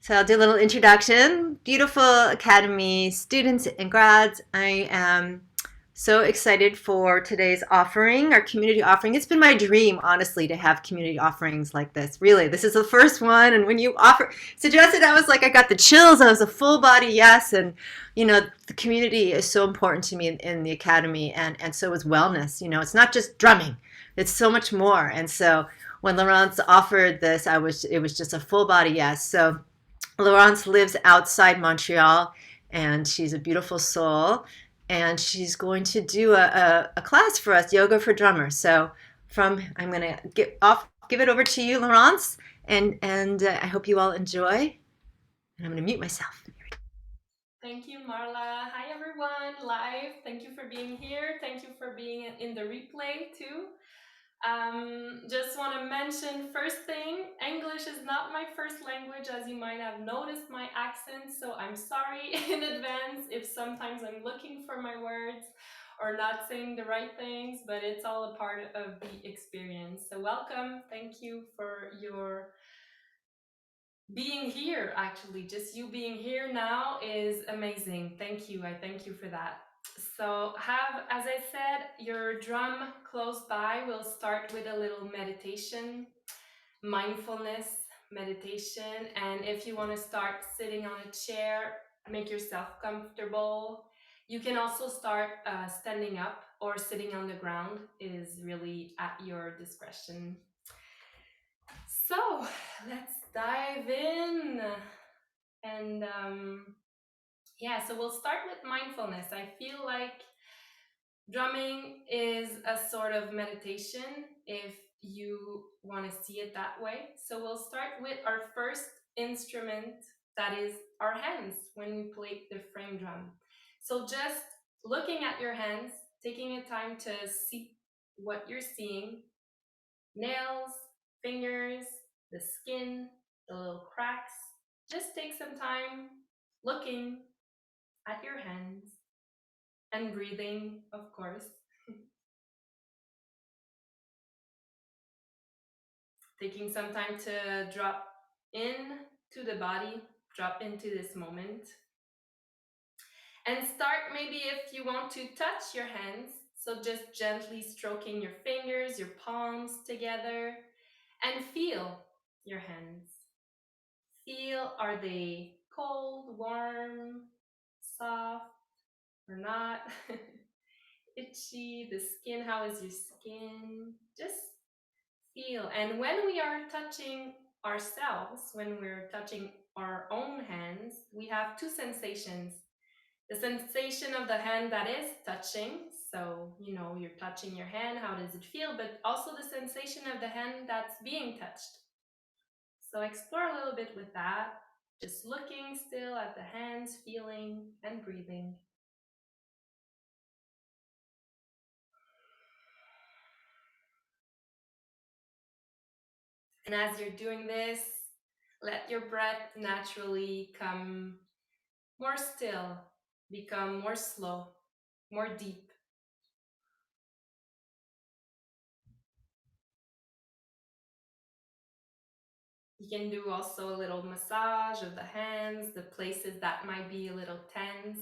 So I'll do a little introduction. Beautiful Academy students and grads. I am so excited for today's offering, our community offering. It's been my dream, honestly, to have community offerings like this. Really, this is the first one. And when you suggested, I was like, I got the chills. I was a full body yes. And, the community is so important to me in the Academy. And so is wellness. It's not just drumming, it's so much more. And so when Laurence offered this, it was just a full body yes. So Laurence lives outside Montreal, and she's a beautiful soul. And she's going to do a class for us, yoga for drummers. So, I'm going to give it over to you, Laurence, and I hope you all enjoy. And I'm going to mute myself. Thank you, Marla. Hi, everyone, live. Thank you for being here. Thank you for being in the replay, too. Just want to mention first thing, English is not my first language, as you might have noticed my accent, so I'm sorry in advance if sometimes I'm looking for my words or not saying the right things, but it's all a part of the experience. So welcome. Thank you for your being here. Actually, just you being here now is amazing. Thank you. I thank you for that. So have, as I said, your drum close by. We'll start with a little meditation, mindfulness meditation. And if you want to start sitting on a chair, make yourself comfortable. You can also start standing up or sitting on the ground. It is really at your discretion. So let's dive in. And yeah, so we'll start with mindfulness. I feel like drumming is a sort of meditation if you want to see it that way. So we'll start with our first instrument, that is our hands, when we play the frame drum. So just looking at your hands, taking a time to see what you're seeing, nails, fingers, the skin, the little cracks. Just take some time looking at your hands and breathing, of course. Taking some time to drop in to the body, drop into this moment. And start maybe if you want to touch your hands. So just gently stroking your fingers, your palms together, and feel your hands. Feel, are they cold, warm, soft, or not? Itchy, the skin, how is your skin? Just feel. And when we are touching ourselves, when we're touching our own hands, we have two sensations. The sensation of the hand that is touching, so you're touching your hand, how does it feel? But also the sensation of the hand that's being touched. So explore a little bit with that, just looking still at the hands, feeling and breathing. And as you're doing this, let your breath naturally come more still, become more slow, more deep. You can do also a little massage of the hands, the places that might be a little tense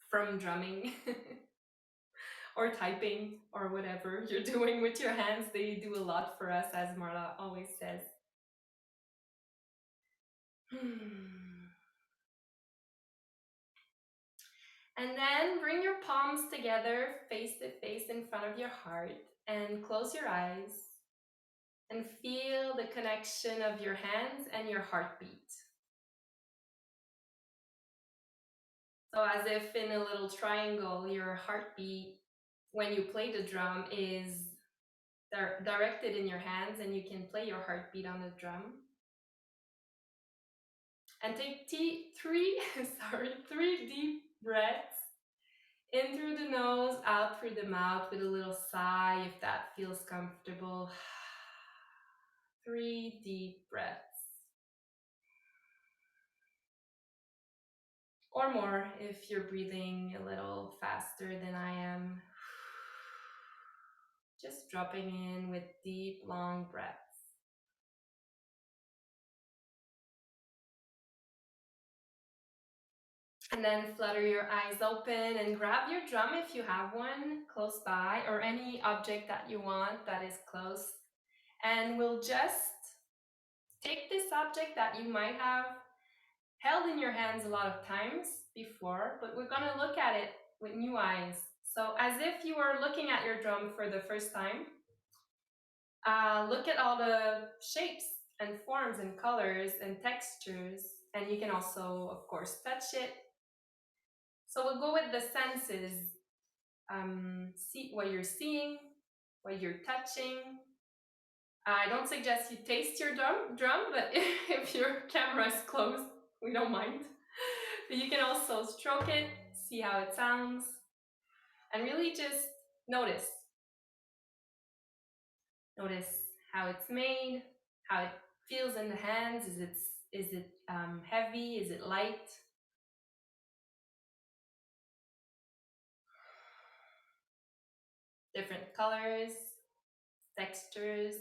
from drumming or typing or whatever you're doing with your hands. They do a lot for us, as Marla always says. And then bring your palms together, face to face in front of your heart, and close your eyes and feel the connection of your hands and your heartbeat. So as if in a little triangle, your heartbeat, when you play the drum, is directed in your hands, and you can play your heartbeat on the drum. And take three, three deep breaths in through the nose, out through the mouth with a little sigh if that feels comfortable. Three deep breaths. Or more if you're breathing a little faster than I am. Just dropping in with deep, long breaths. And then flutter your eyes open and grab your drum if you have one close by, or any object that you want that is close. And we'll just take this object that you might have held in your hands a lot of times before, but we're going to look at it with new eyes. So as if you were looking at your drum for the first time, look at all the shapes and forms and colors and textures, and you can also, of course, touch it. So we'll go with the senses. See what you're seeing, what you're touching. I don't suggest you taste your drum, but if your camera is closed, we don't mind. But you can also stroke it, see how it sounds, and really just notice. Notice how it's made, how it feels in the hands. Is it heavy? Is it light? Different colors, textures.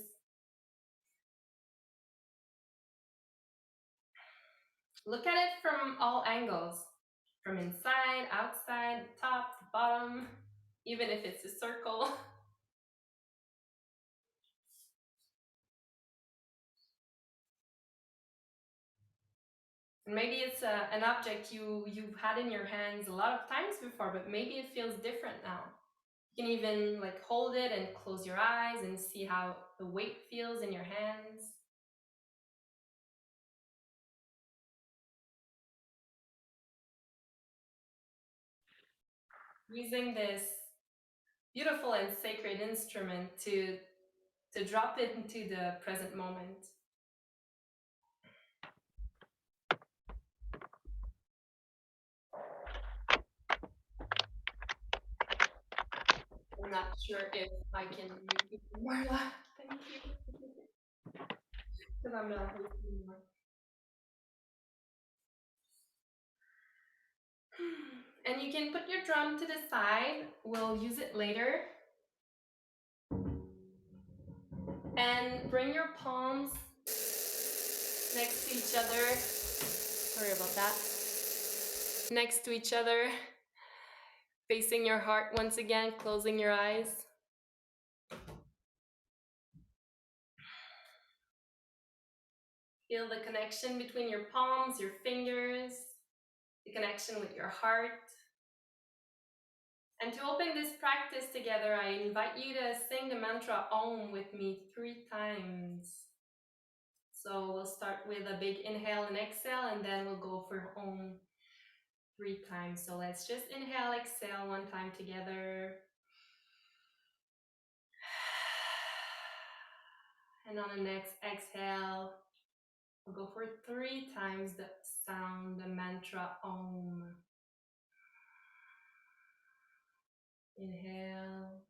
Look at it from all angles, from inside, outside, top, the bottom, even if it's a circle. And maybe it's an object you've had in your hands a lot of times before, but maybe it feels different now. You can even like hold it and close your eyes and see how the weight feels in your hands. Using this beautiful and sacred instrument to drop it into the present moment. I'm not sure if I can repeat Marla. Thank you. Because I'm not hosting anymore. And you can put your drum to the side. We'll use it later. And bring your palms next to each other. Sorry about that. Next to each other. Facing your heart once again, closing your eyes. Feel the connection between your palms, your fingers, the connection with your heart. And to open this practice together, I invite you to sing the mantra Om with me 3 times. So we'll start with a big inhale and exhale, and then we'll go for Om 3 times. So let's just inhale, exhale 1 time together. And on the next exhale, we'll go for 3 times the sound, the mantra Om. Inhale.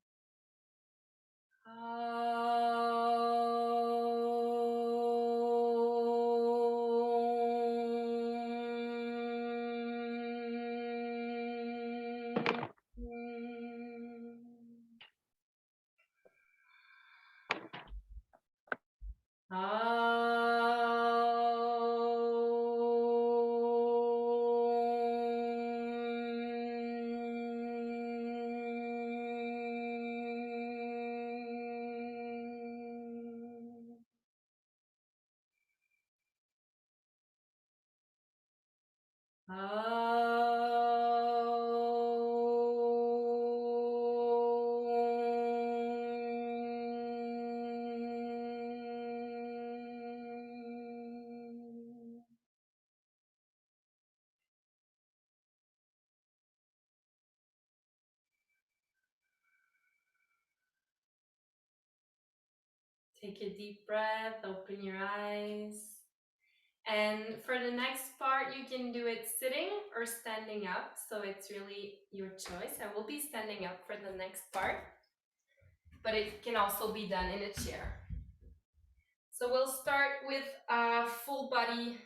Take a deep breath, open your eyes. And for the next part, you can do it sitting or standing up. So it's really your choice. I will be standing up for the next part, but it can also be done in a chair. So we'll start with a full body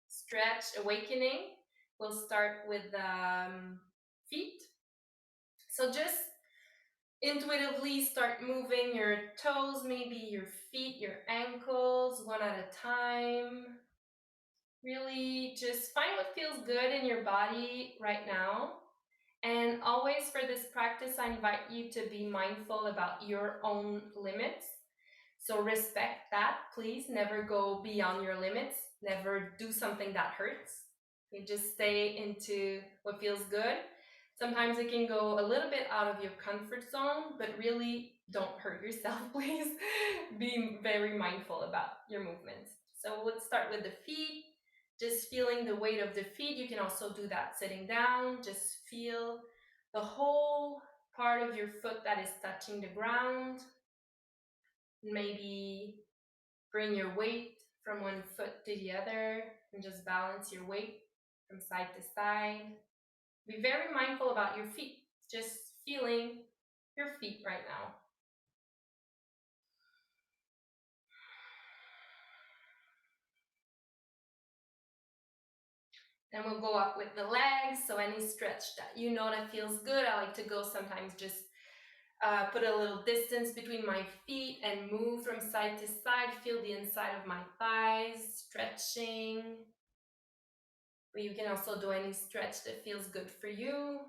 stretch awakening. We'll start with the feet. So just intuitively start moving your toes, maybe your feet, your ankles, one at a time. Really feet, just find what feels good in your body right now. And always for this practice, I invite you to be mindful about your own limits. So respect that, please. Never go beyond your limits. Never do something that hurts. You just stay into what feels good. Sometimes it can go a little bit out of your comfort zone, but really don't hurt yourself, please. Be very mindful about your movements. So let's start with the feet. Just feeling the weight of the feet. You can also do that sitting down. Just feel the whole part of your foot that is touching the ground. Maybe bring your weight from one foot to the other and just balance your weight from side to side. Be very mindful about your feet, just feeling your feet right now. Then we'll go up with the legs. So any stretch that you know that feels good. I like to go sometimes just put a little distance between my feet and move from side to side. Feel the inside of my thighs stretching. But you can also do any stretch that feels good for you.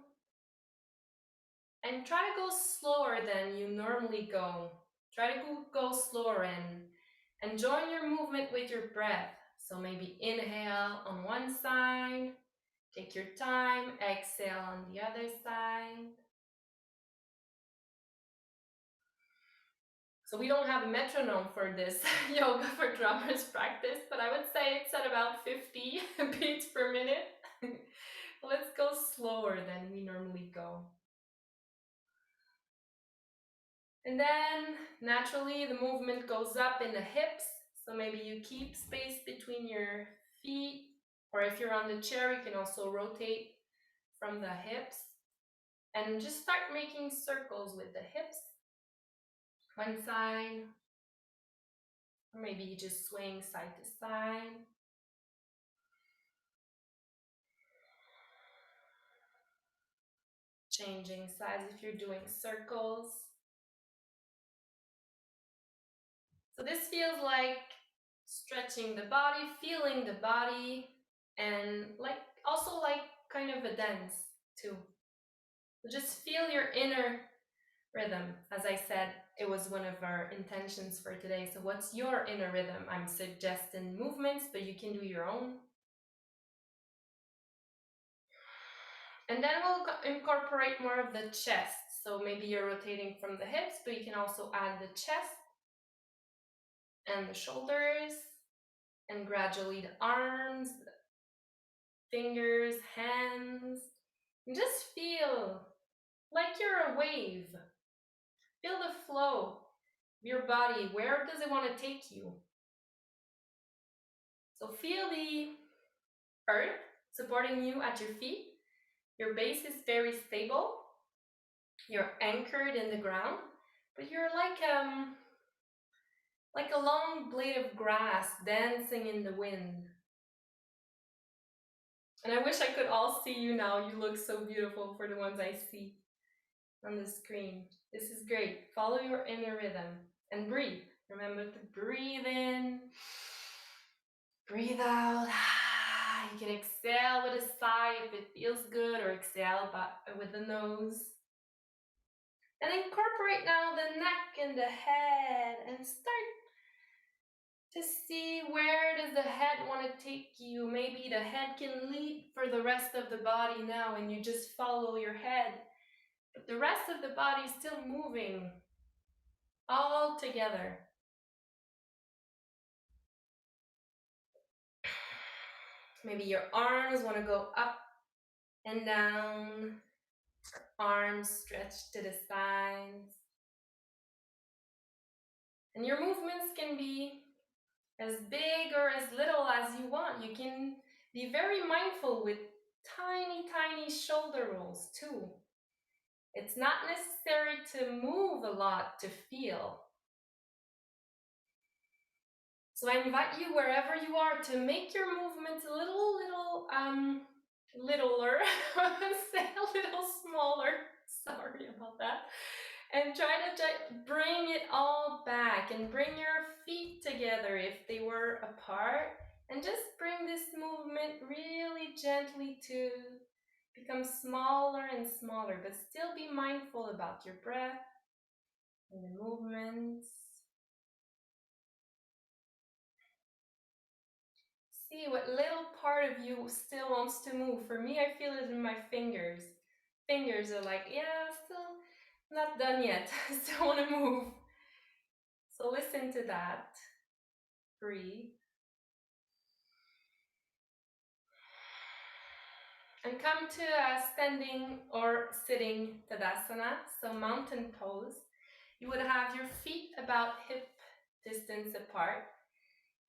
And try to go slower than you normally go. Try to go slower and join your movement with your breath. So maybe inhale on one side, take your time, exhale on the other side. So we don't have a metronome for this yoga for drummers practice, but I would say it's at about 50 beats per minute. Let's go slower than we normally go. And then naturally the movement goes up in the hips. So maybe you keep space between your feet, or if you're on the chair, you can also rotate from the hips and just start making circles with the hips. One side, or maybe you just swing side to side. Changing sides if you're doing circles. So this feels like stretching the body, feeling the body, and also like kind of a dance too. So just feel your inner rhythm. As I said, it was one of our intentions for today. So what's your inner rhythm? I'm suggesting movements, but you can do your own. And then we'll incorporate more of the chest. So maybe you're rotating from the hips, but you can also add the chest and the shoulders, and gradually the arms, the fingers, hands. And just feel like you're a wave. Feel the flow of your body. Where does it want to take you? So feel the earth supporting you at your feet. Your base is very stable. You're anchored in the ground, but you're like a long blade of grass dancing in the wind. And I wish I could all see you now. You look so beautiful for the ones I see on the screen. This is great. Follow your inner rhythm and breathe. Remember to breathe in, breathe out. You can exhale with a sigh if it feels good, or exhale with the nose. And incorporate now the neck and the head, and start to see where does the head want to take you. Maybe the head can lead for the rest of the body now, and you just follow your head. But the rest of the body is still moving all together. Maybe your arms want to go up and down, arms stretched to the sides. And your movements can be as big or as little as you want. You can be very mindful with tiny, tiny shoulder rolls too. It's not necessary to move a lot to feel. So I invite you, wherever you are, to make your movements a littler, say a little smaller, sorry about that, and try to bring it all back and bring your feet together if they were apart, And just bring this movement really gently to become smaller and smaller, but still be mindful about your breath and the movements. See what little part of you still wants to move. For me, I feel it in my fingers. Fingers are like, yeah, still not done yet. Still want to move. So listen to that. Breathe. And come to a standing or sitting Tadasana, so mountain pose. You would have your feet about hip distance apart,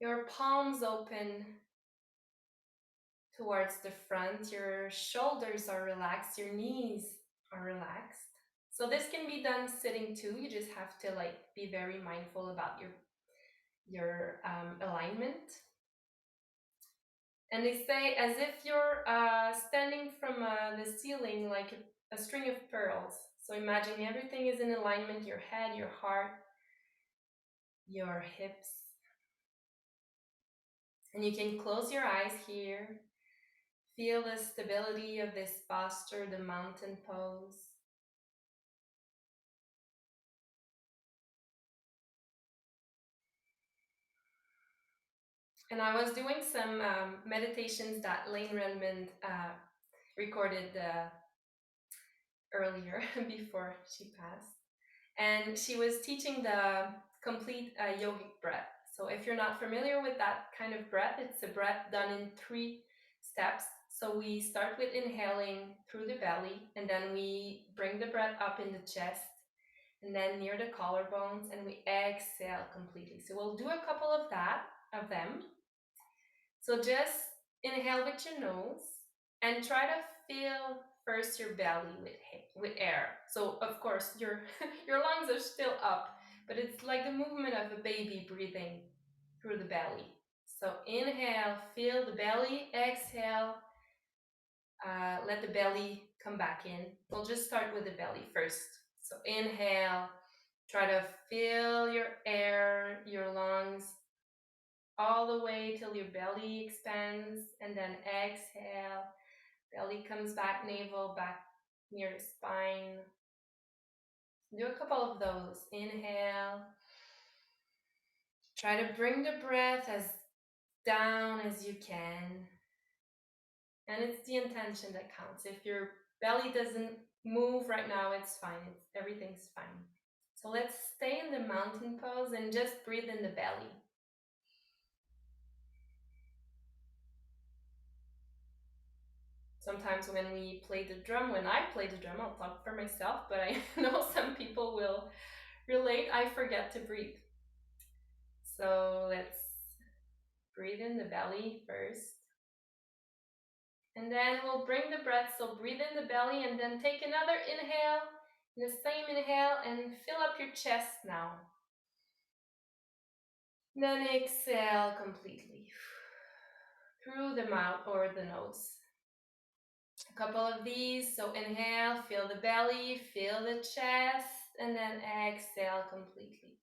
your palms open towards the front, your shoulders are relaxed, your knees are relaxed. So this can be done sitting too. You just have to be very mindful about your alignment. And they say as if you're standing from the ceiling like a string of pearls. So imagine everything is in alignment, your head, your heart, your hips. And you can close your eyes here. Feel the stability of this posture, the mountain pose. And I was doing some meditations that Lane Redmond recorded earlier before she passed. And she was teaching the complete yogic breath. So if you're not familiar with that kind of breath, it's a breath done in 3 steps. So we start with inhaling through the belly, and then we bring the breath up in the chest, and then near the collarbones, and we exhale completely. So we'll do a couple of them. So just inhale with your nose and try to fill first your belly with air. So of course your your lungs are still up, but it's like the movement of a baby breathing through the belly. So inhale, fill the belly, exhale, let the belly come back in. We'll just start with the belly first. So inhale, try to fill your air, your lungs, all the way till your belly expands, and then exhale, belly comes back, navel back near the spine. Do a couple of those. Inhale, try to bring the breath as down as you can, and it's the intention that counts. If your belly doesn't move right now, it's fine. Everything's fine. So let's stay in the mountain pose and just breathe in the belly. Sometimes when I play the drum, I'll talk for myself, but I know some people will relate, I forget to breathe. So let's breathe in the belly first. And then we'll bring the breath, so breathe in the belly and then take another inhale, the same inhale, and fill up your chest now. Then exhale completely through the mouth or the nose. A couple of these. So inhale, feel the belly, feel the chest, and then exhale completely.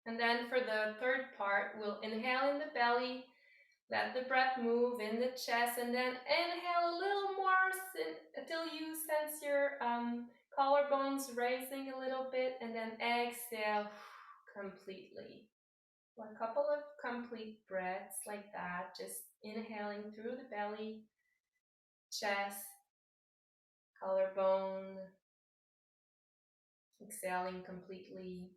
And then for the third part, we'll inhale in the belly, let the breath move in the chest, and then inhale a little more until you sense your collarbones raising a little bit, and then exhale completely. A couple of complete breaths like that, just inhaling through the belly, chest, collarbone, exhaling completely.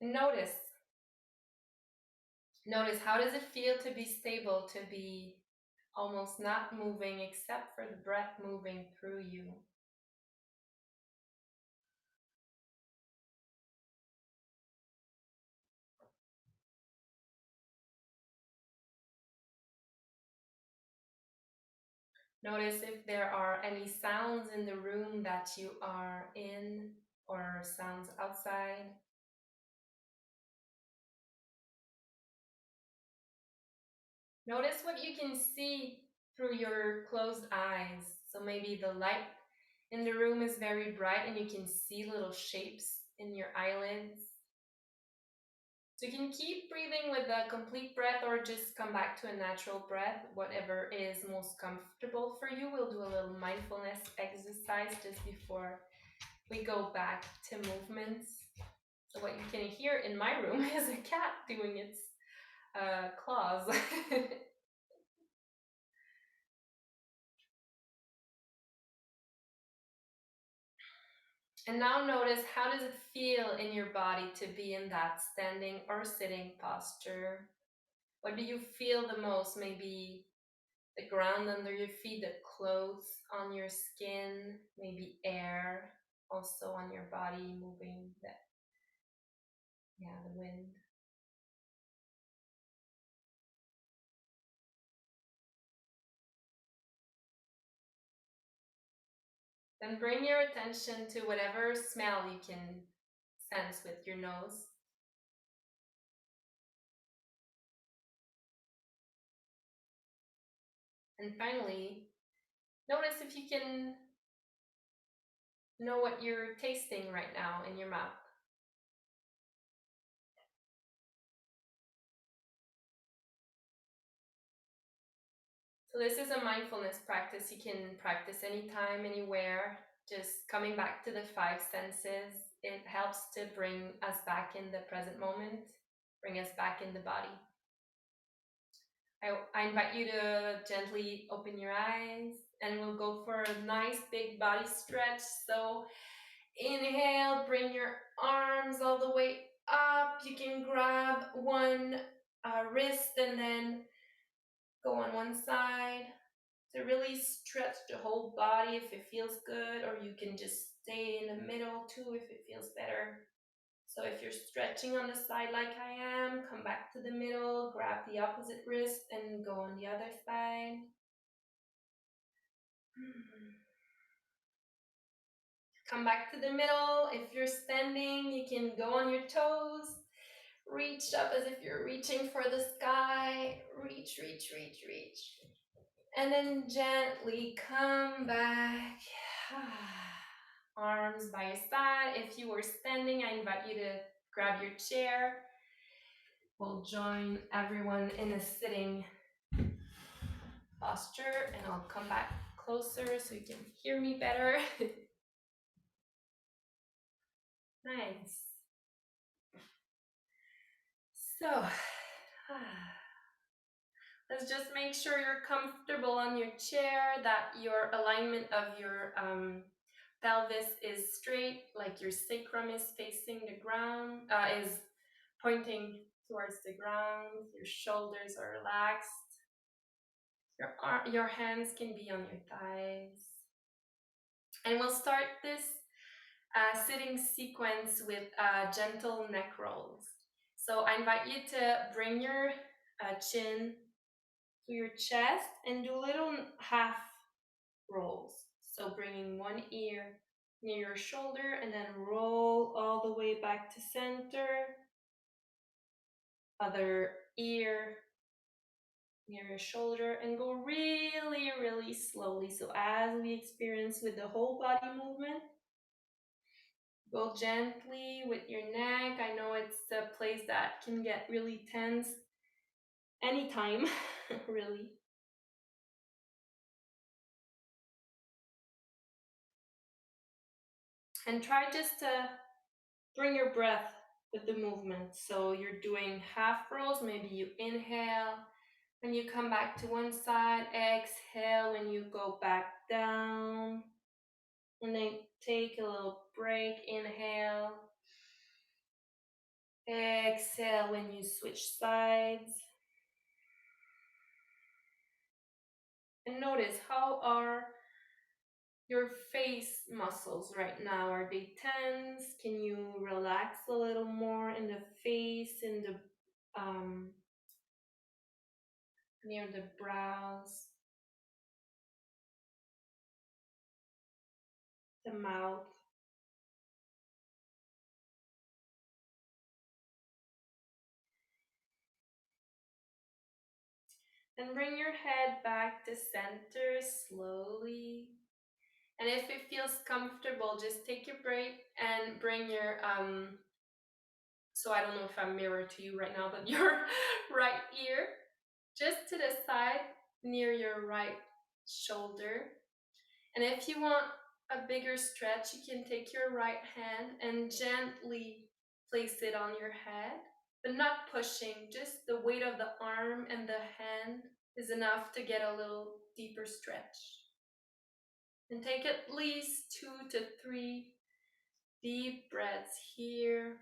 Notice how does it feel to be stable, to be almost not moving except for the breath moving through you. Notice if there are any sounds in the room that you are in or sounds outside. Notice what you can see through your closed eyes. So maybe the light in the room is very bright and you can see little shapes in your eyelids. So you can keep breathing with a complete breath or just come back to a natural breath, whatever is most comfortable for you. We'll do a little mindfulness exercise just before we go back to movements. So what you can hear in my room is a cat doing its claws. And now notice, how does it feel in your body to be in that standing or sitting posture? What do you feel the most? Maybe the ground under your feet, the clothes on your skin, maybe air also on your body moving, the wind. Then bring your attention to whatever smell you can sense with your nose. And finally, notice if you can know what you're tasting right now in your mouth. So this is a mindfulness practice you can practice anytime, anywhere. Just coming back to the five senses. It helps to bring us back in the present moment, bring us back in the body. I invite you to gently open your eyes and we'll go for a nice big body stretch. So inhale, bring your arms all the way up. You can grab one wrist and then go on one side to really stretch the whole body if it feels good, or you can just stay in the middle too if it feels better. So if you're stretching on the side like I am, come back to the middle, grab the opposite wrist and go on the other side. Come back to the middle. If you're standing, you can go on your toes. Reach up as if you're reaching for the sky. Reach, reach, reach, reach. And then gently come back. Arms by your side. If you were standing, I invite you to grab your chair. We'll join everyone in a sitting posture, and I'll come back closer so you can hear me better. Nice. So, let's just make sure you're comfortable on your chair, that your alignment of your pelvis is straight, like your sacrum is facing the ground, is pointing towards the ground. Your shoulders are relaxed. Your hands can be on your thighs. And we'll start this sitting sequence with gentle neck rolls. So I invite you to bring your chin to your chest and do little half rolls. So bringing one ear near your shoulder and then roll all the way back to center. Other ear near your shoulder and go really, really slowly. So as we experience with the whole body movement, go gently with your neck. I know it's a place that can get really tense anytime, really. And try just to bring your breath with the movement. So you're doing half rolls, maybe you inhale, when you come back to one side, exhale when you go back down, and then take a little break, inhale, exhale when you switch sides. And notice, how are your face muscles right now? Are they tense? Can you relax a little more in the face, in the near the brows, the mouth? And bring your head back to center slowly. And if it feels comfortable, just take your break and bring your so I don't know if I'm mirrored to you right now, but your right ear just to the side near your right shoulder. And if you want a bigger stretch, you can take your right hand and gently place it on your head, but not pushing, just the weight of the arm and the hand is enough to get a little deeper stretch. And take at least 2 to 3 deep breaths here.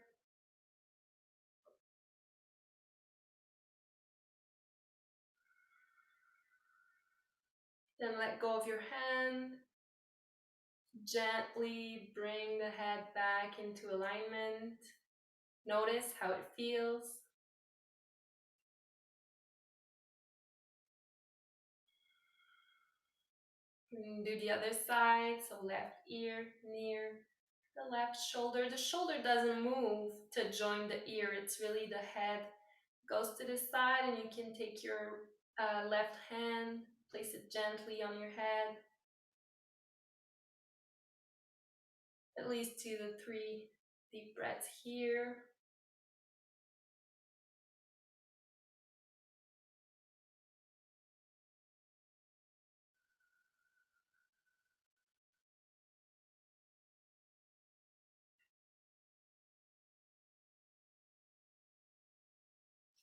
Then let go of your hand. Gently bring the head back into alignment. Notice how it feels. And do the other side. So left ear near the left shoulder. The shoulder doesn't move to join the ear. It's really the head goes to the side, and you can take your left hand, place it gently on your head. At least 2 to 3 deep breaths here.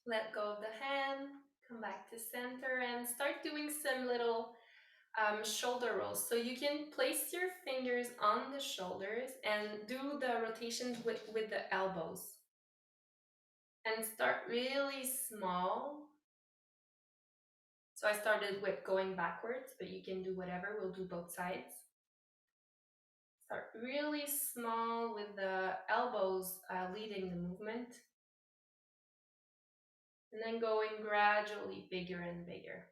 Let go of the hand, come back to center, and start doing some little shoulder rolls. So you can place your fingers on the shoulders and do the rotations with the elbows. And start really small. So I started with going backwards, but you can do whatever. We'll do both sides. Start really small with the elbows leading the movement. And then going gradually bigger and bigger.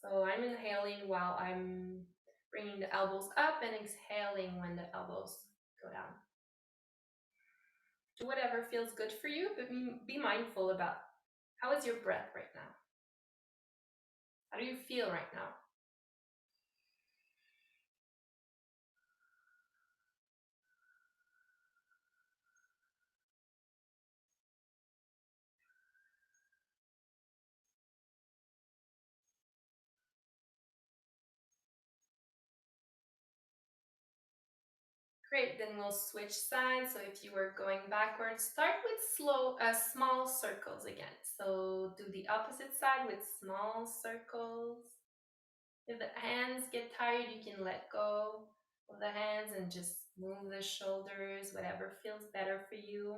So I'm inhaling while I'm bringing the elbows up and exhaling when the elbows go down. Do whatever feels good for you, but be mindful about how is your breath right now? How do you feel right now? Great, then we'll switch sides. So if you were going backwards, start with small circles again. So do the opposite side with small circles. If the hands get tired, you can let go of the hands and just move the shoulders, whatever feels better for you.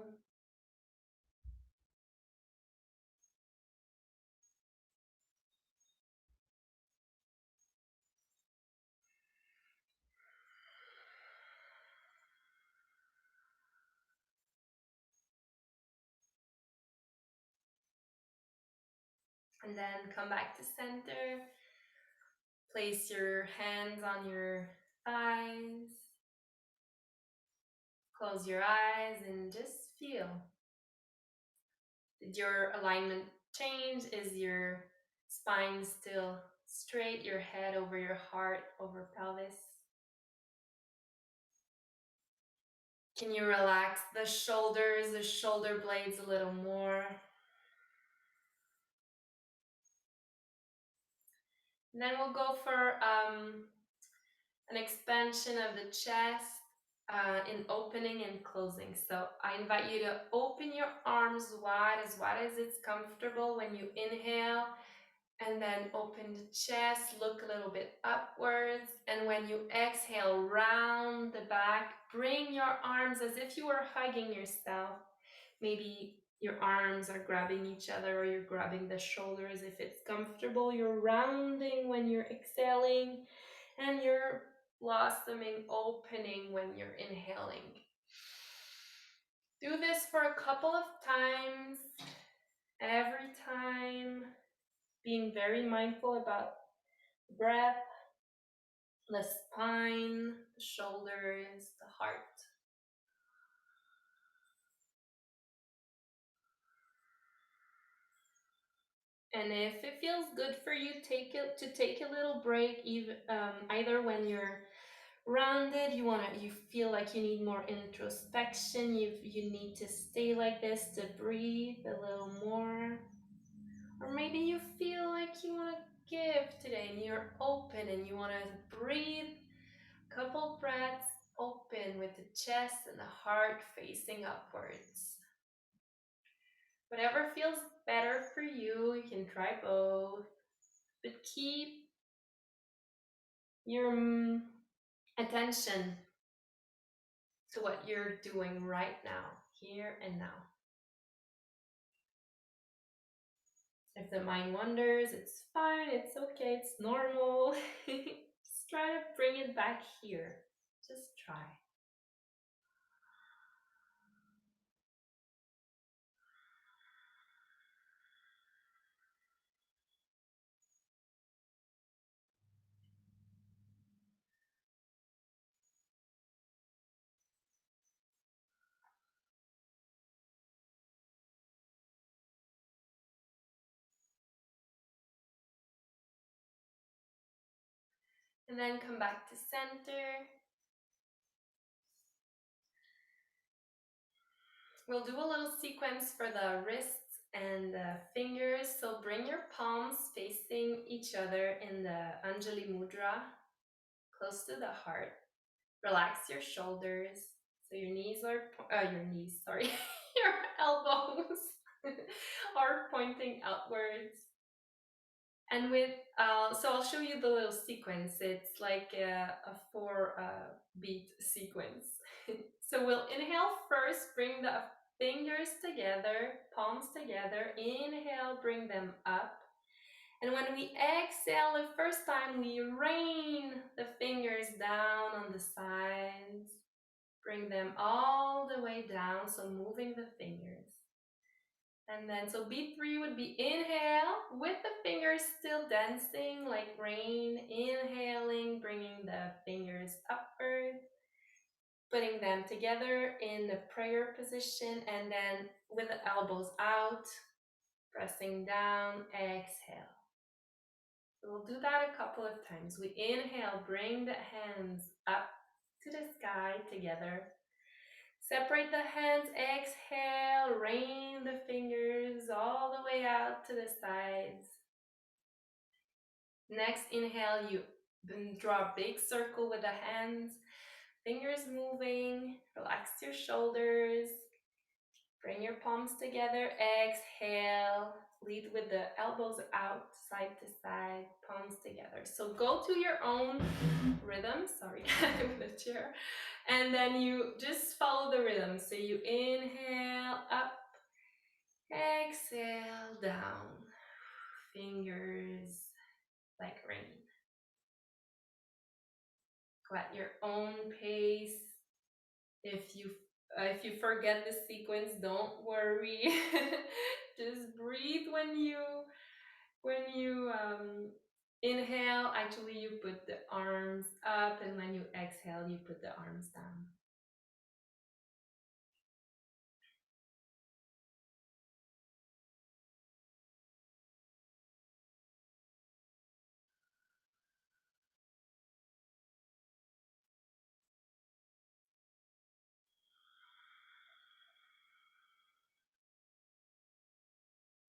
And then come back to center. Place your hands on your thighs. Close your eyes and just feel. Did your alignment change? Is your spine still straight? Your head over your heart, over pelvis? Can you relax the shoulders, the shoulder blades a little more? And then we'll go for an expansion of the chest in opening and closing. So I invite you to open your arms wide as it's comfortable when you inhale, and then open the chest, look a little bit upwards, and when you exhale, round the back, bring your arms as if you were hugging yourself. Maybe your arms are grabbing each other, or you're grabbing the shoulders. If it's comfortable, you're rounding when you're exhaling, and you're blossoming, opening when you're inhaling. Do this for a couple of times. Every time being very mindful about the breath, the spine, the shoulders, the heart. And if it feels good for you, take a little break, even either when you're rounded, you feel like you need more introspection, you need to stay like this to breathe a little more, or maybe you feel like you want to give today and you're open and you want to breathe a couple breaths open with the chest and the heart facing upwards. Whatever feels better for you, you can try both, but keep your attention to what you're doing right now, here and now. If the mind wanders, it's fine, it's okay, it's normal. Just try to bring it back here. Just try. And then come back to center. We'll do a little sequence for the wrists and the fingers. So bring your palms facing each other in the Anjali Mudra, close to the heart. Relax your shoulders. So your knees are, sorry, your elbows are pointing outwards. And so I'll show you the little sequence. It's like a four beat sequence. So we'll inhale first, bring the fingers together, palms together. Inhale, bring them up. And when we exhale the first time, we rain the fingers down on the sides. Bring them all the way down, so moving the fingers. And then, so beat 3 would be inhale with the fingers still dancing like rain. Inhaling, bringing the fingers upward, putting them together in the prayer position, and then with the elbows out, pressing down, exhale. So we'll do that a couple of times. We inhale, bring the hands up to the sky together. Separate the hands, exhale, rain the fingers all the way out to the sides. Next inhale, you draw a big circle with the hands, fingers moving, relax your shoulders, bring your palms together, exhale, lead with the elbows out, side to side, palms together. So go to your own rhythm, sorry, with the chair, and then you just follow the rhythm. So you inhale up, exhale down, fingers like rain. Go at your own pace. If you forget the sequence, don't worry. Just breathe when you inhale. Actually, you put the arms up, and when you exhale, you put the arms down.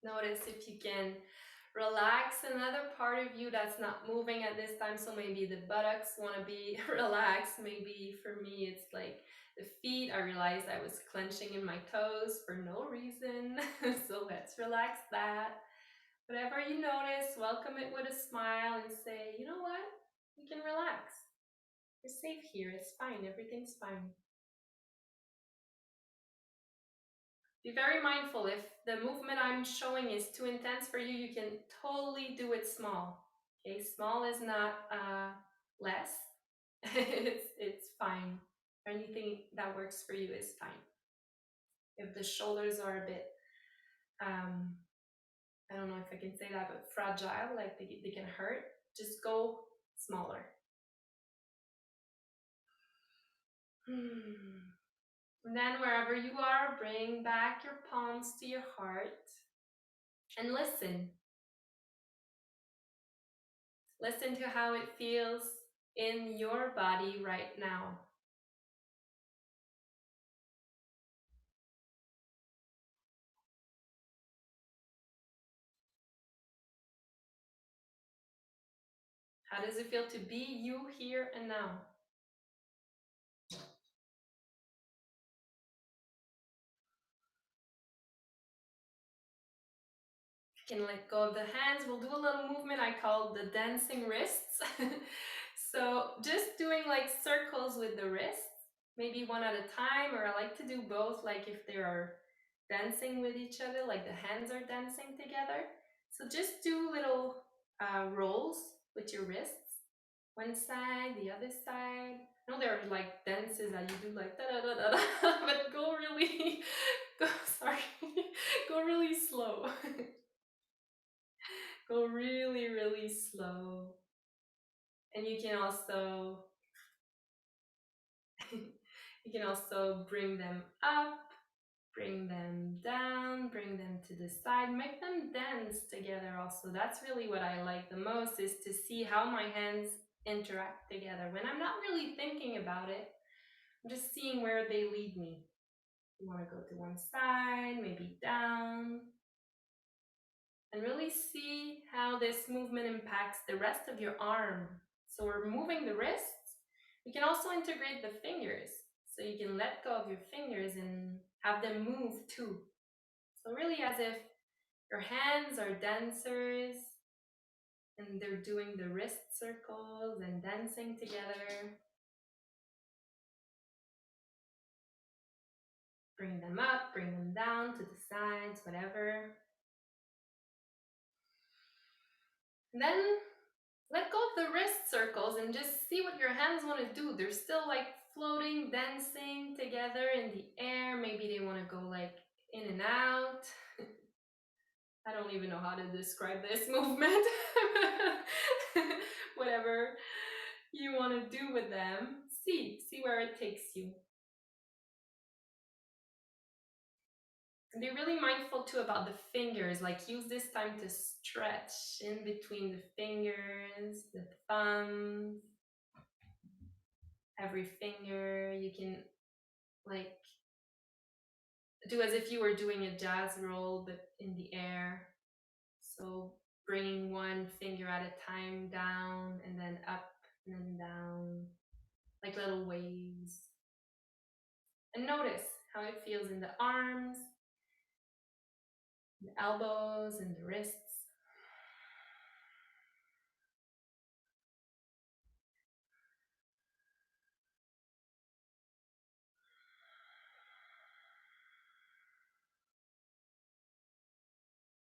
Notice if you can relax another part of you that's not moving at this time. So maybe the buttocks want to be relaxed. Maybe for me, it's like the feet. I realized I was clenching in my toes for no reason. So let's relax that. Whatever you notice, welcome it with a smile and say, you know what? You can relax. You're safe here. It's fine. Everything's fine. Be very mindful. If the movement I'm showing is too intense for you, you can totally do it small. Okay, small is not less. It's fine. Anything that works for you is fine. If the shoulders are a bit, I don't know if I can say that, but fragile, like they can hurt, just go smaller. And then wherever you are, bring back your palms to your heart and listen. Listen to how it feels in your body right now. How does it feel to be you here and now? You can let go of the hands. We'll do a little movement I call the dancing wrists. So just doing like circles with the wrists, maybe one at a time, or I like to do both, like if they are dancing with each other, like the hands are dancing together. So just do little rolls with your wrists, one side, the other side. I know there are like dances that you do like da da da da, but go really, go sorry, go really slow. Go really, really slow. And you can also bring them up, bring them down, bring them to the side, make them dance together also. That's really what I like the most, is to see how my hands interact together. When I'm not really thinking about it, I'm just seeing where they lead me. You want to go to one side, maybe down, and really see how this movement impacts the rest of your arm. So we're moving the wrists. We can also integrate the fingers. So you can let go of your fingers and have them move too. So really as if your hands are dancers and they're doing the wrist circles and dancing together. Bring them up, bring them down to the sides, whatever. And then let go of the wrist circles and just see what your hands want to do. They're still like floating, dancing together in the air. Maybe they want to go like in and out. I don't even know how to describe this movement. Whatever you want to do with them, see where it takes you. And be really mindful too about the fingers, like use this time to stretch in between the fingers, the thumbs, every finger. You can like do as if you were doing a jazz roll but in the air. So bringing one finger at a time down and then up and then down, like little waves. And notice how it feels in the arms, the elbows, and the wrists.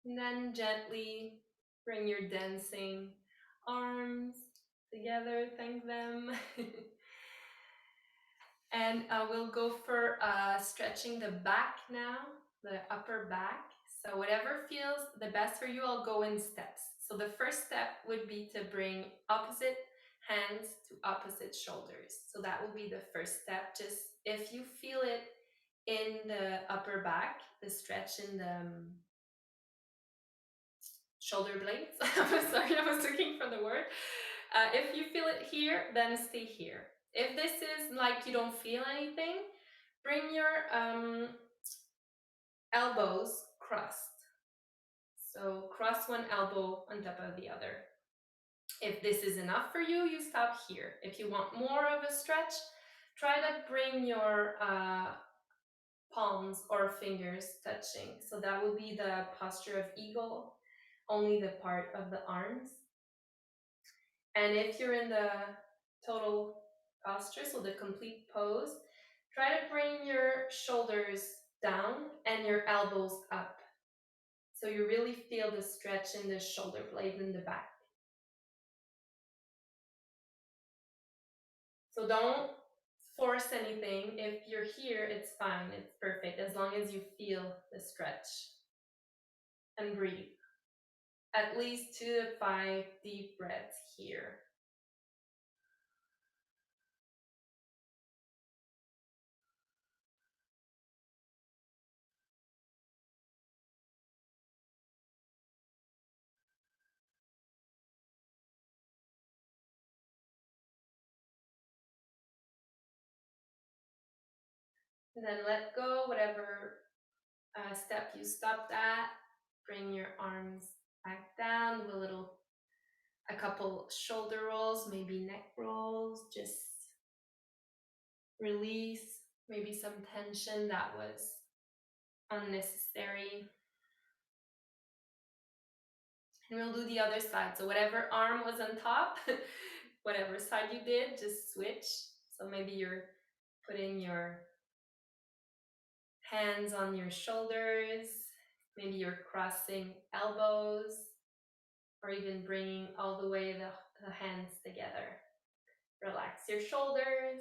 And then gently bring your dancing arms together, thank them. And we'll go for stretching the back now, the upper back. So whatever feels the best for you, I'll go in steps. So the first step would be to bring opposite hands to opposite shoulders. So that will be the first step. Just if you feel it in the upper back, the stretch in the shoulder blades. I'm sorry, I was looking for the word. If you feel it here, then stay here. If this is like you don't feel anything, bring your elbows crossed. So cross one elbow on top of the other. If this is enough for you, you stop here. If you want more of a stretch, try to bring your palms or fingers touching. So that will be the posture of eagle, only the part of the arms. And if you're in the total posture, so the complete pose, try to bring your shoulders down and your elbows up. So you really feel the stretch in the shoulder blades in the back. So don't force anything. If you're here, it's fine. It's perfect as long as you feel the stretch. And breathe. At least 2 to 5 deep breaths here. And then let go, whatever step you stopped at. Bring your arms back down, do a couple shoulder rolls, maybe neck rolls. Just release maybe some tension that was unnecessary. And we'll do the other side. So whatever arm was on top, whatever side you did, just switch. So maybe you're putting your hands on your shoulders, maybe you're crossing elbows, or even bringing all the way the hands together. Relax your shoulders.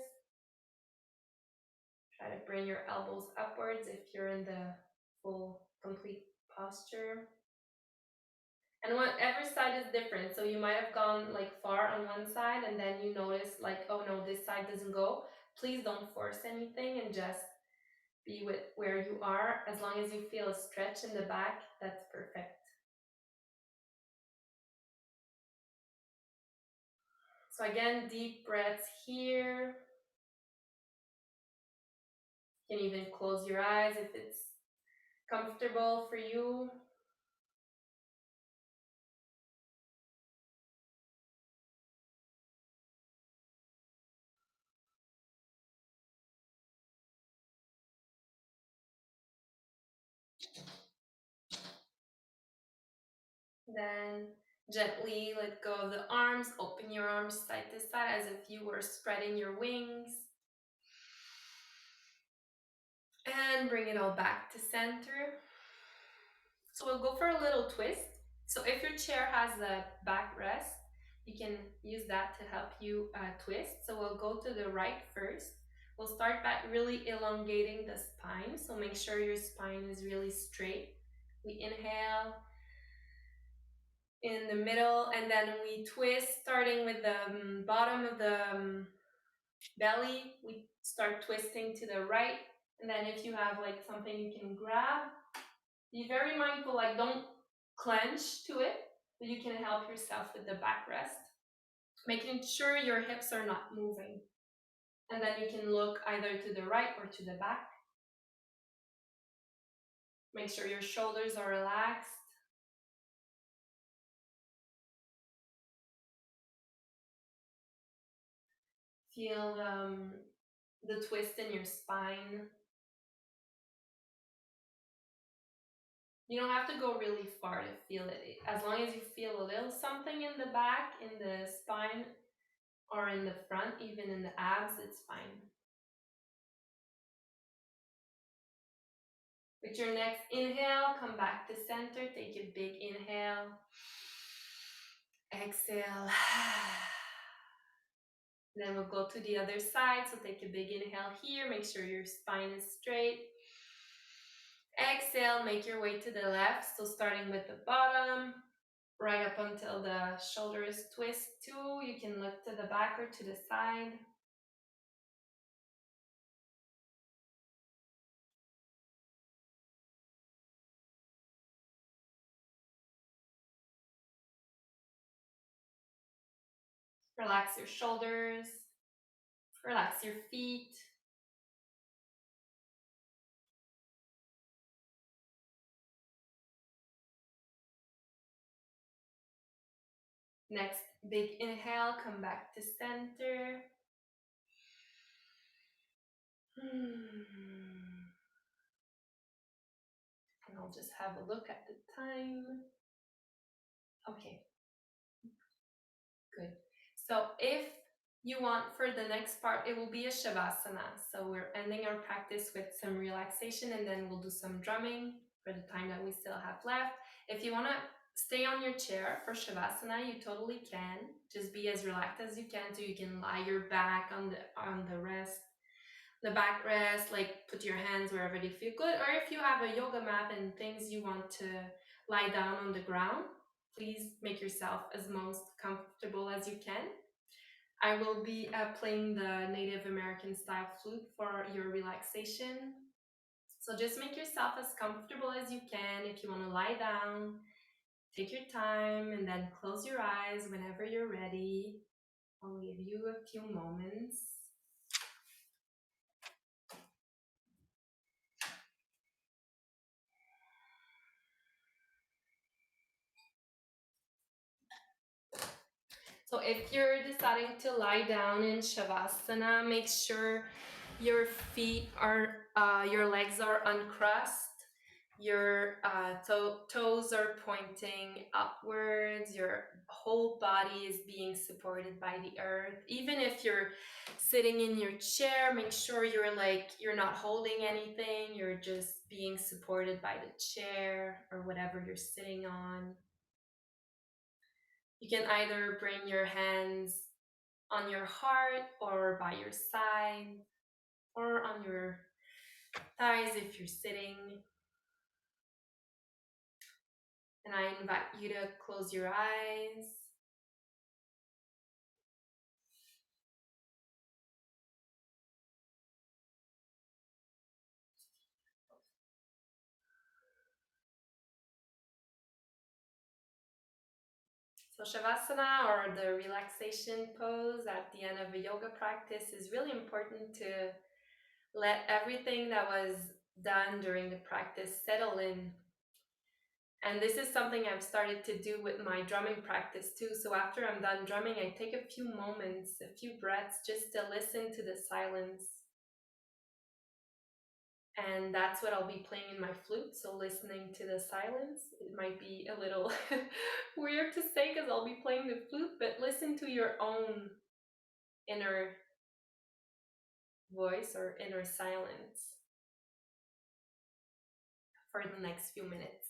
Try to bring your elbows upwards if you're in the full, complete posture. And every side is different. So you might have gone like far on one side and then you notice like, oh no, this side doesn't go. Please don't force anything and just be with where you are. As long as you feel a stretch in the back, that's perfect. So again, deep breaths here. You can even close your eyes if it's comfortable for you. Then gently let go of the arms. Open your arms side to side as if you were spreading your wings. And bring it all back to center. So we'll go for a little twist. So if your chair has a backrest, you can use that to help you twist. So we'll go to the right first. We'll start by really elongating the spine. So make sure your spine is really straight. We inhale in the middle and then we twist starting with the bottom of the belly. We start twisting to the right. And then if you have like something you can grab, be very mindful, like don't clench to it, but you can help yourself with the backrest, making sure your hips are not moving. And then you can look either to the right or to the back. Make sure your shoulders are relaxed. Feel the twist in your spine. You don't have to go really far to feel it. As long as you feel a little something in the back, in the spine, or in the front, even in the abs, it's fine. With your next inhale, come back to center. Take a big inhale. Exhale. Then we'll go to the other side. So take a big inhale here. Make sure your spine is straight. Exhale, make your way to the left. So starting with the bottom, right up until the shoulders twist too. You can look to the back or to the side. Relax your shoulders. Relax your feet. Next, big inhale, come back to center. And I'll just have a look at the time. Okay, good. So if you want for the next part, it will be a Savasana. So we're ending our practice with some relaxation and then we'll do some drumming for the time that we still have left. If you want to stay on your chair for Shavasana, you totally can. Just be as relaxed as you can so you can lie your back on the rest. The backrest, like put your hands wherever they feel good. Or if you have a yoga mat and things you want to lie down on the ground, please make yourself as most comfortable as you can. I will be playing the Native American style flute for your relaxation. So just make yourself as comfortable as you can. If you want to lie down, take your time and then close your eyes whenever you're ready. I'll give you a few moments. So if you're deciding to lie down in Shavasana, make sure your feet are, your legs are uncrossed, your toes are pointing upwards, your whole body is being supported by the earth. Even if you're sitting in your chair, make sure you're not holding anything, you're just being supported by the chair or whatever you're sitting on. You can either bring your hands on your heart or by your side or on your thighs if you're sitting. And I invite you to close your eyes. So Shavasana, or the relaxation pose at the end of a yoga practice, is really important to let everything that was done during the practice settle in. And this is something I've started to do with my drumming practice too. So after I'm done drumming, I take a few moments, a few breaths, just to listen to the silence. And that's what I'll be playing in my flute. So listening to the silence, it might be a little weird to say because I'll be playing the flute, but listen to your own inner voice or inner silence for the next few minutes.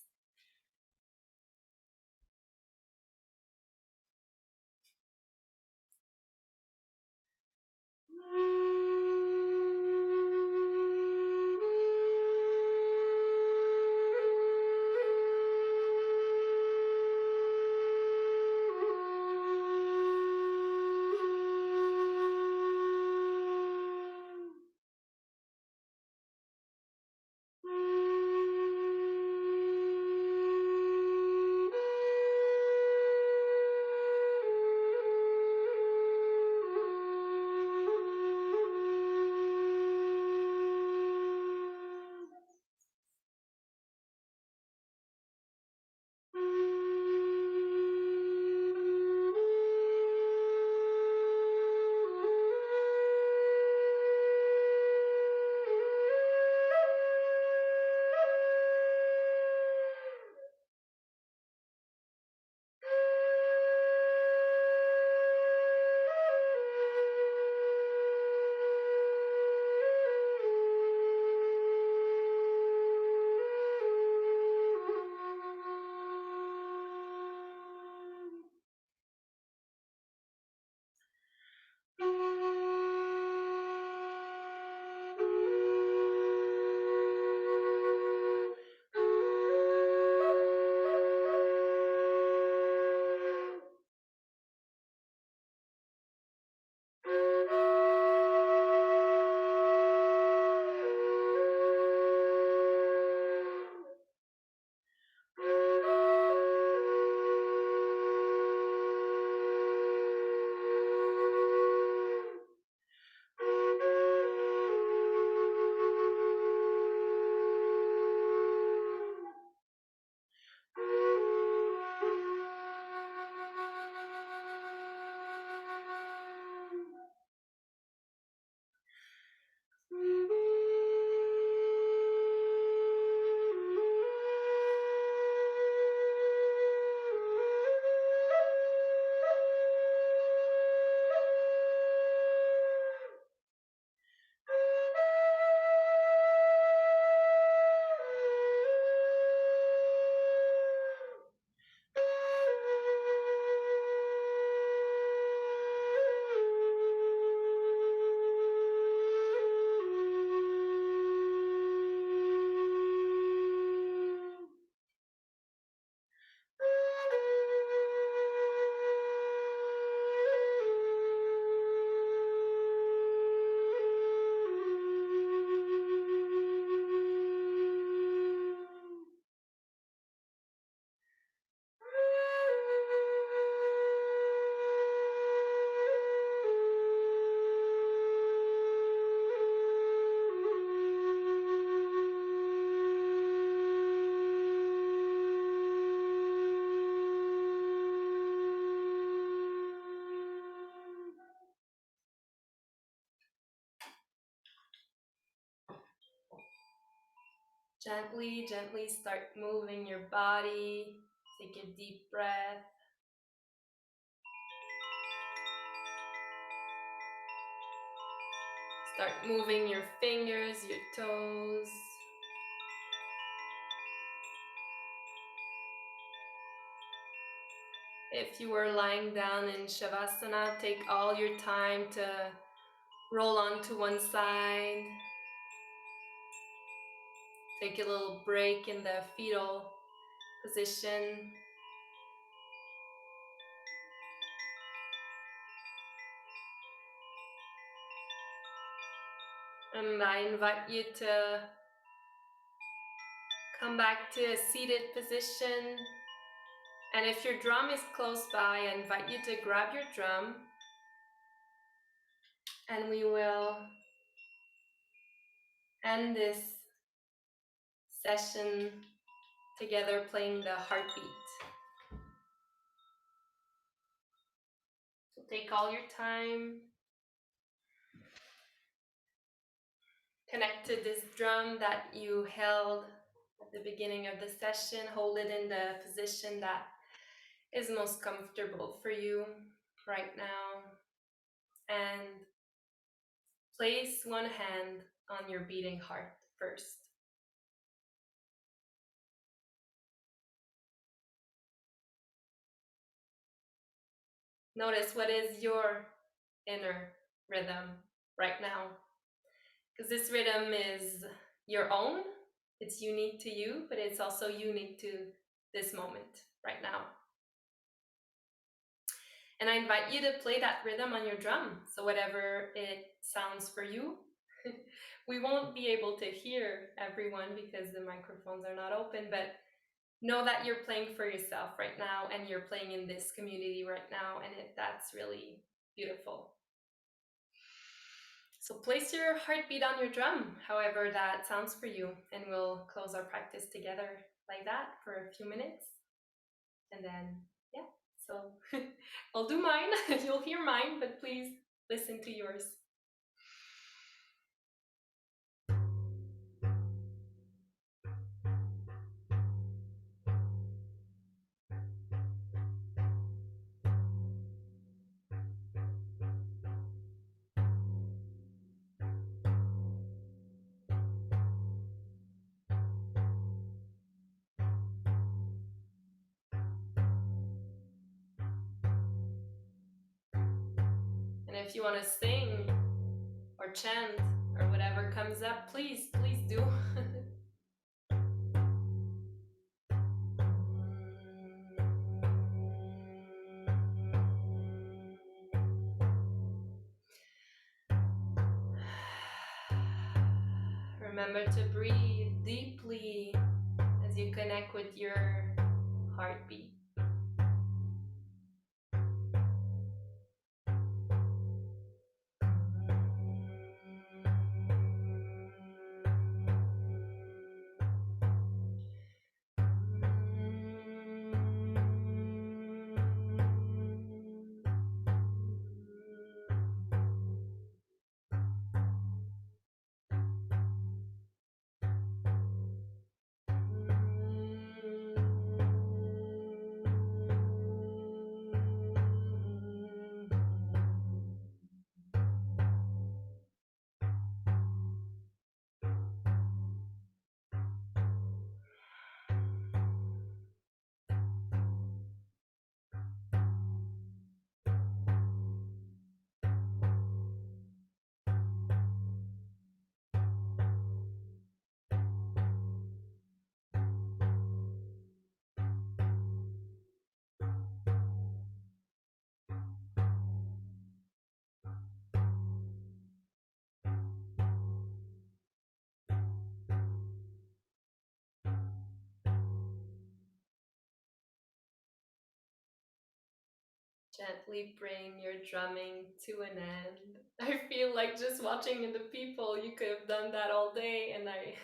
Gently, gently start moving your body. Take a deep breath. Start moving your fingers, your toes. If you are lying down in Savasana, take all your time to roll onto one side. Take a little break in the fetal position. And I invite you to come back to a seated position. And if your drum is close by, I invite you to grab your drum. And we will end this session together playing the heartbeat. So take all your time. Connect to this drum that you held at the beginning of the session. Hold it in the position that is most comfortable for you right now. And place one hand on your beating heart first. Notice what is your inner rhythm right now. Because this rhythm is your own. It's unique to you, but it's also unique to this moment right now. And I invite you to play that rhythm on your drum. So whatever it sounds for you. We won't be able to hear everyone because the microphones are not open, but know that you're playing for yourself right now and you're playing in this community right now, and that's really beautiful. So place your heartbeat on your drum, however that sounds for you, and we'll close our practice together like that for a few minutes. And then, yeah, so I'll do mine. You'll hear mine, but please listen to yours. And if you want to sing or chant or whatever comes up, please do. Remember to breathe deeply as you connect with your heartbeat. Gently bring your drumming to an end. I feel like just watching the people, you could have done that all day, and I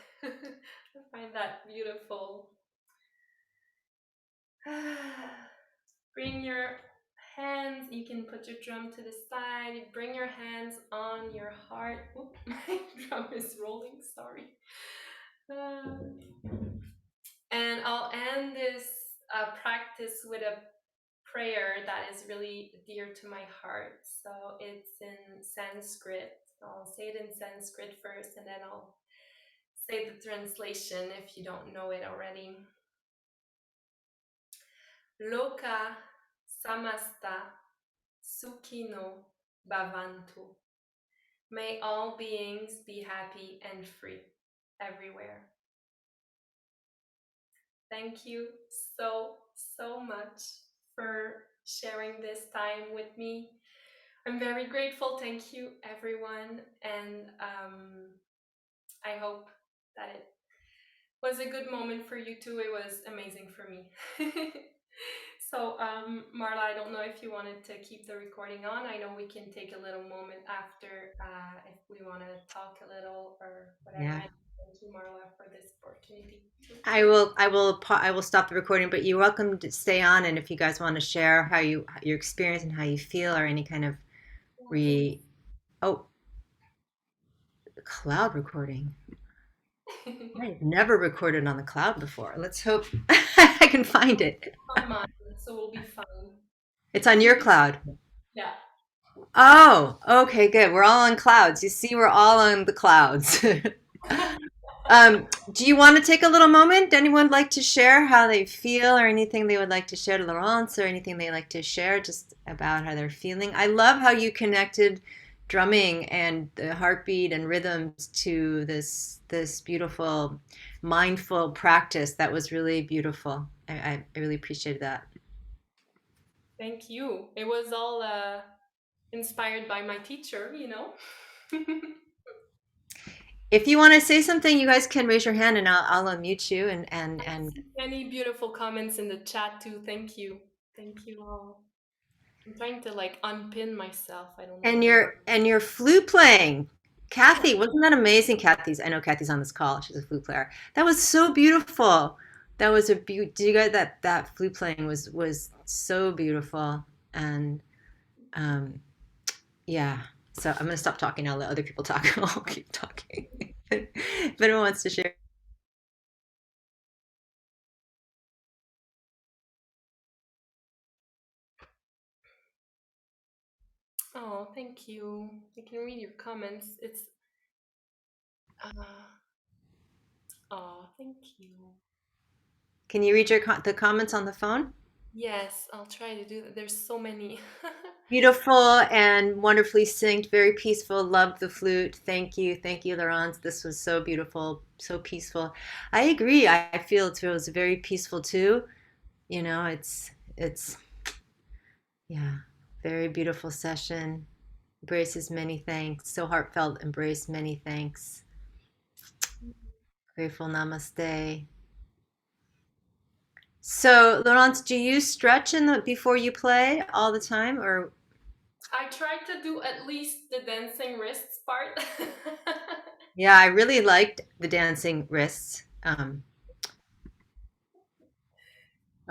find that beautiful. Bring your hands, you can put your drum to the side, bring your hands on your heart. Oop, my drum is rolling, sorry. Uh, and I'll end this practice with a prayer that is really dear to my heart. So it's in Sanskrit. I'll say it in Sanskrit first, and then I'll say the translation if you don't know it already. Loka samasta sukhino bhavantu. May all beings be happy and free everywhere. Thank you so, so much for sharing this time with me. I'm very grateful. Thank you, everyone. And I hope that it was a good moment for you too. It was amazing for me. So, Marla, I don't know if you wanted to keep the recording on. I know we can take a little moment after if we want to talk a little or whatever. Yeah. And thank you, Marla, for this opportunity too. I will stop the recording, but you're welcome to stay on. And if you guys want to share how your experience and how you feel, or any kind of re oh cloud recording. Yes. I've never recorded on the cloud before. Let's hope I can find it. On mine, so we'll be fine. It's on your cloud. Yeah. Oh, okay, good. We're all on clouds. You see, we're all on the clouds. Do you want to take a little moment? Anyone like to share how they feel, or anything they would like to share to Laurence, or anything they like to share just about how they're feeling? I love how you connected drumming and the heartbeat and rhythms to this beautiful mindful practice. That was really beautiful. I really appreciated that. Thank you. It was all inspired by my teacher, you know. If you want to say something, you guys can raise your hand and I'll unmute you I see many beautiful comments in the chat too. Thank you. Thank you all. I'm trying to like unpin myself. I don't know and if it. your flute playing. Kathy, wasn't that amazing? I know Kathy's on this call. She's a flute player. That was so beautiful. That was a beaut. Do you guys that flute playing was so beautiful and um yeah. So I'm gonna stop talking. I'll let other people talk. I'll keep talking. If anyone wants to share. Oh, thank you. I can read your comments. It's uh oh, thank you. Can you read the comments on the phone? Yes, I'll try to do that. There's so many. Beautiful and wonderfully synced, very peaceful. Loved the flute. Thank you, Laurence. This was so beautiful, so peaceful. I agree. I feel it was very peaceful too. You know, it's yeah, very beautiful session. Embraces many thanks. So heartfelt. Embrace many thanks. Grateful. Namaste. So, Laurence, do you stretch before you play all the time, or I tried to do at least the dancing wrists part. yeah, I really liked the dancing wrists.